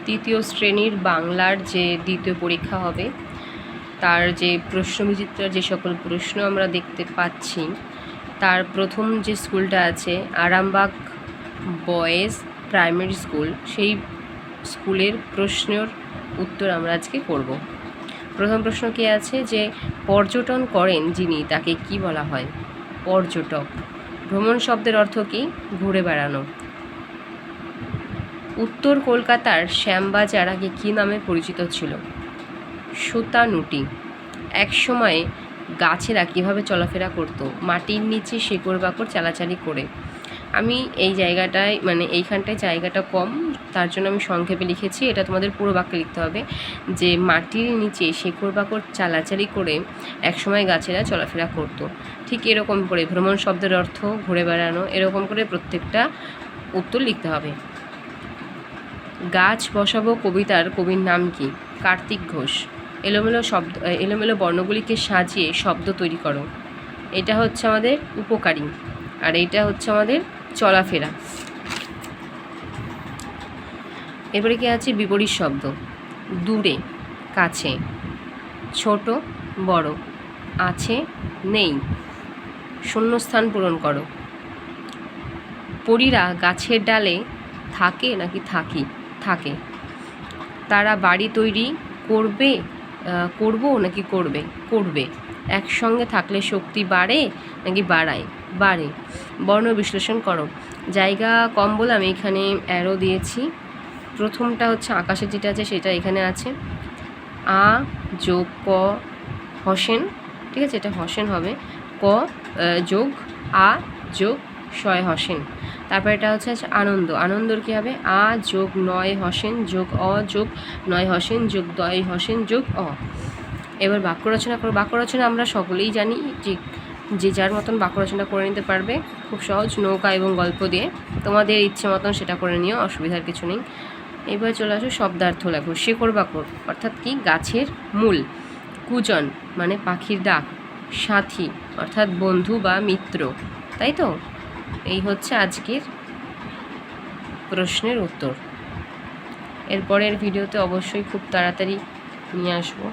তৃতীয় শ্রেণীর বাংলার যে দ্বিতীয় পরীক্ষা হবে তার যে প্রশ্নবিচিত্রার যে সকল প্রশ্ন আমরা দেখতে পাচ্ছি, তার প্রথম যে স্কুলটা আছে আরামবাগ বয়েজ প্রাইমারি স্কুল, সেই স্কুলের প্রশ্নের উত্তর আমরা আজকে করব। প্রথম প্রশ্ন কি আছে যে পর্যটন করেন যিনি তাকে কি বলা হয়? পর্যটক। ভ্রমণ শব্দের অর্থ কি? ঘুরে বেড়ানো। উত্তর কলকাতার শ্যামবাজার আগে কী নামে পরিচিত ছিল? সুতানুটি। এক সময়ে গাছেরা কীভাবে চলাফেরা করত? মাটির নিচে শেকড় বাকড় চালাচালি করে। আমি এই জায়গাটায় এইখানটায় জায়গাটা কম, তার জন্য আমি সংক্ষেপে লিখেছি। এটা তোমাদের পুরো বাক্যে লিখতে হবে যে মাটির নিচে শেকড় বাকড় চালাচালি করে একসময় গাছেরা চলাফেরা করত। ঠিক এরকম করে ভ্রমণ শব্দের অর্থ ঘুরে বেড়ানো, এরকম করে প্রত্যেকটা উত্তর লিখতে হবে। গাছ বসাবো কবিতার কবির নাম কি? কার্তিক ঘোষ। এলোমেলো বর্ণগুলিকে সাজিয়ে শব্দ তৈরি করো। এটা হচ্ছে আমাদের উপকারী, আর এইটা হচ্ছে আমাদের চলাফেরা। এবারে কি আছে? বিপরীত শব্দ। দূরে, কাছে, ছোট, বড়, আছে, নেই। শূন্যস্থান পূরণ করো। পরীরা গাছের ডালে থাকে নাকি থাকে। তারা বাড়ি তৈরি করবো নাকি করবে। একসঙ্গে থাকলে শক্তি বাড়ে নাকি বাড়ে। বর্ণ বিশ্লেষণ করো। জায়গা কম বলে আমি এখানে অ্যারো দিয়েছি। প্রথমটা হচ্ছে আকাশে যেটা আছে সেটা এখানে আছে। আ যোগ ক হসেন, ঠিক আছে, এটা হসেন হবে। ক যোগ আ যোগ শয় হসেন। তারপর এটা হচ্ছে আনন্দর কী হবে? আ যোগ নয় হসেন যোগ অ যোগ নয় হসেন যোগ দয় হসেন যোগ অ। এবার বাক্য রচনা করো। বাক্য রচনা আমরা সকলেই জানি, যে যার মতন বাক্য রচনা করে নিতে পারবে, খুব সহজ। নৌকা এবং গল্প দিয়ে তোমাদের ইচ্ছে মতন সেটা করে নিও, অসুবিধার কিছু নেই। এবার চলে আসো শব্দার্থ লেখো। শেকড় বাকড় অর্থাৎ কি? গাছের মূল। কুজন মানে পাখির ডাক। সাথী অর্থাৎ বন্ধু বা মিত্র, তাই তো? এই হচ্ছে আজকের প্রশ্নের উত্তর। এরপরের ভিডিওতে অবশ্যই খুব তাড়াতাড়ি নিয়ে আসবো।